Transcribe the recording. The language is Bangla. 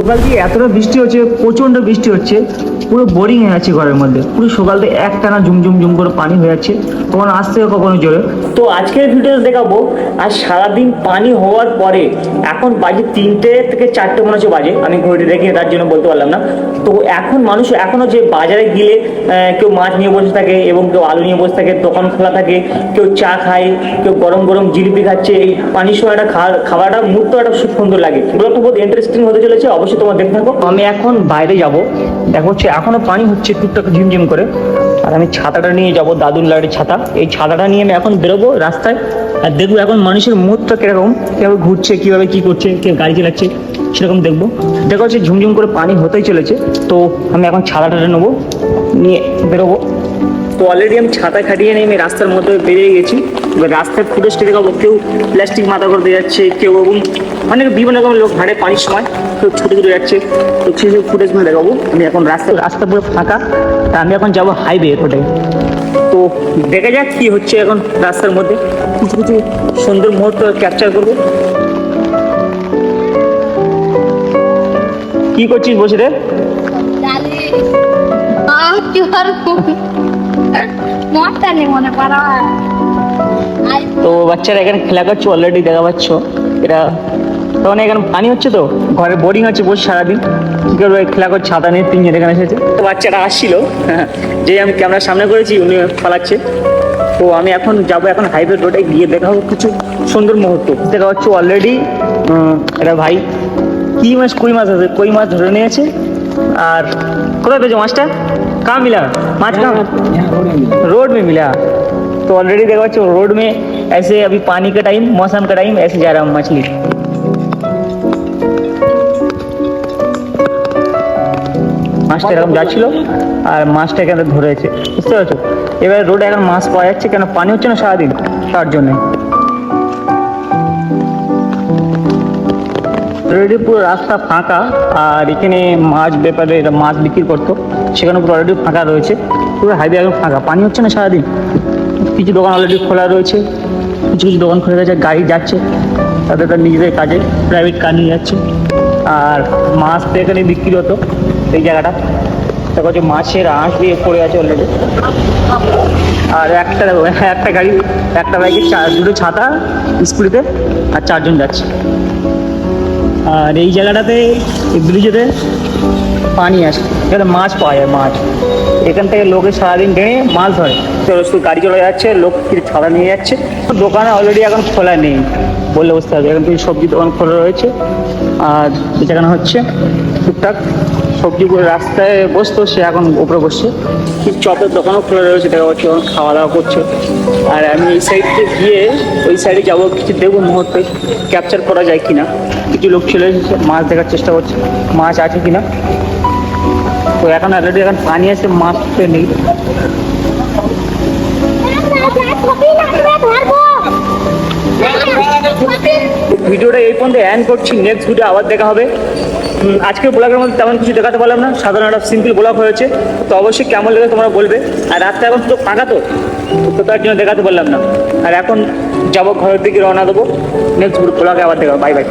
সকাল থেকে এতটা বৃষ্টি হচ্ছে, প্রচন্ড বৃষ্টি হচ্ছে, পুরো বোরিং হয়ে যাচ্ছে ঘরের মধ্যে। পুরো সকাল থেকে একটানা ঝুমঝুম ঝুম করে পানি হয়ে যাচ্ছে, কখনো আসছে কখনো জোরে। তো আজকের ভিডিওতে দেখাবো আর সারাদিন পানি হওয়ার পরে এখন বাজে 3টে থেকে 4টে মনে হচ্ছে বাজে, আমি ঘড়িটি দেখি তার জন্য বলতে পারলাম না। তো এখন মানুষ এখনো যে বাজারে গেলে কেউ মাছ নিয়ে বসে থাকে এবং কেউ আলু নিয়ে বসে থাকে, দোকান খোলা থাকে, কেউ চা খায়, কেউ গরম গরম জিলিপি খাচ্ছে। এই পানির সময় একটা খাবারটা মুহূর্ত একটা খুব সুন্দর লাগে। এগুলো তো বহুত ইন্টারেস্টিং হতে চলেছে, অবশ্যই তোমার দেখতে থাকো। আমি এখন বাইরে যাব, দেখো হচ্ছে এখনো পানি হচ্ছে টুকটাক ঝিমঝিম করে। আর আমি ছাতাটা নিয়ে যাব, দাদুর লাড়ির ছাতা। এই ছাতাটা নিয়ে আমি এখন বেরোবো রাস্তায়, আর দেখবো এখন মানুষের মুহূর্তটা কিরকম, কিভাবে ঘুরছে, কিভাবে কি করছে, কেউ গাড়ি চালাচ্ছে, সেরকম দেখবো। দেখো হচ্ছে ঝুমঝুম করে পানি হতেই চলেছে। তো আমি এখন ছাতাটা নেবো, নিয়ে বেরোবো। তো অলরেডি আমি ছাতা খাটিয়ে নিয়ে আমি রাস্তার মধ্যে বেরিয়ে গেছি। এবার রাস্তার ফুটেজটা দেখাবো। কেউ প্লাস্টিক মাথা করতে যাচ্ছে, কেউ এবং অনেক বিভিন্ন রকমের লোক ঘাড়ে পানির সময় কেউ ছুটে ছুটে যাচ্ছে। তো সেই সব ফুটেজগুলো দেখাবো। আমি এখন রাস্তা পুরো ফাঁকা, তা আমি এখন যাবো হাইওয়ে রোডে। তো দেখা যাক কি হচ্ছে এখন রাস্তার মধ্যে, কিছু কিছু সুন্দর মুহূর্ত ক্যাপচার করবো। কি করছিস বসে রে? তো বাচ্চারা এখানে খেলা করছে, অলরেডি দেখা পাচ্ছ। এরা তখন এখানে পানি হচ্ছে, তো ঘরে বোরিং হচ্ছে বসে সারাদিন, কি করবে, খেলা করছে। ছাতা নিয়ে 3 জন এখানে এসেছে। তো বাচ্চারা আসছিল, যে আমি ক্যামেরার সামনে করেছি উনি পালাচ্ছে। তো আমি এখন যাবো, এখন হাইওয়ে রোডে গিয়ে দেখাবো কিছু সুন্দর মুহূর্ত। দেখা হচ্ছে অলরেডি এটা ভাই কি মাছ, কই মাছ আছে, কই মাছ ধরে নিয়েছে। আর কোথায় পেয়েছো মাছটা? कहाँ मिला माछ? कहाँ? रोड में मिला। तो ऑलरेडी देखा बच्चों, रोड में ऐसे अभी पानी का टाइम, मौसम का टाइम, ऐसे जा रहा हूँ मछली। মাছটা এরকম যাচ্ছিল আর মাছটা এখানে ধরেছে, বুঝতে পারছো? এবার রোডে এখন মাছ পাওয়া যাচ্ছে, কেন পানি হচ্ছে না সারাদিন, তার জন্য। অলরেডি পুরো রাস্তা ফাঁকা, আর এখানে মাছ ব্যাপারে মাছ বিক্রি করতো, সেখানে পুরো অলরেডি ফাঁকা রয়েছে। পুরো হাইওয়ে একদম ফাঁকা, পানি হচ্ছে না সারাদিন। কিছু দোকান অলরেডি খোলা রয়েছে, কিছু কিছু দোকান খুলে গেছে, গাড়ি যাচ্ছে তাদের তার নিজেদের কাজে, প্রাইভেট কার নিয়ে যাচ্ছে। আর মাছ তো এখানে বিক্রি হতো এই জায়গাটা। দেখো যে মাছের আঁশ দিয়ে পড়ে আছে অলরেডি। আর একটা গাড়ি, একটা বাইকে 2টো ছাতা স্কুটিতে, আর 4 জন যাচ্ছে। আর এই জায়গাটাতে এই ব্রিজেতে পানি আসে, এখানে মাছ পাওয়া যায়। মাছ এখান থেকে লোকে সারাদিন টেনে মাছ ধরে। শুধু গাড়ি চলে যাচ্ছে, লোক ছাতা নিয়ে যাচ্ছে। দোকানে অলরেডি এখন খোলা নেই বললে বুঝতে হবে। এখন কিছু সবজি দোকান খোলা রয়েছে, আর যেখানে হচ্ছে টুকটাক সবজিগুলো রাস্তায় বসতো, সে এখন উপরে বসছে। কিছু চপের দোকানও খোলা রয়েছে, দেখা যাচ্ছে এখন খাওয়া দাওয়া করছে। আর আমি এই সাইডে গিয়ে ওই সাইডে যাবো, কিছু দেখবো মুহূর্তে ক্যাপচার করা যায় কিনা। কিছু লোক চলে এসেছে, মাছ দেখার চেষ্টা করছে, মাছ আছে কিনা। তো এখন অলরেডি এখন পানি আছে, মাছ তো নেই। ভিডিওটা এই পর্যন্ত এন্ড করছি, নেক্সট ভিডিও আবার দেখা হবে। আজকের ব্লগের মধ্যে তেমন কিছু দেখাতে পারলাম না, সাধারণ একটা সিম্পল ব্লগ হয়েছে। তো অবশ্যই কেমন লেগে তোমরা বলবে। আর রাস্তা এখন তো ফাঁকা, তো তার জন্য দেখাতে পারলাম না। আর এখন যাবো ঘরের দিকে, রওনা দেবো। নেক্সট ব্লগে আবার দেখা হবে। Bye bye.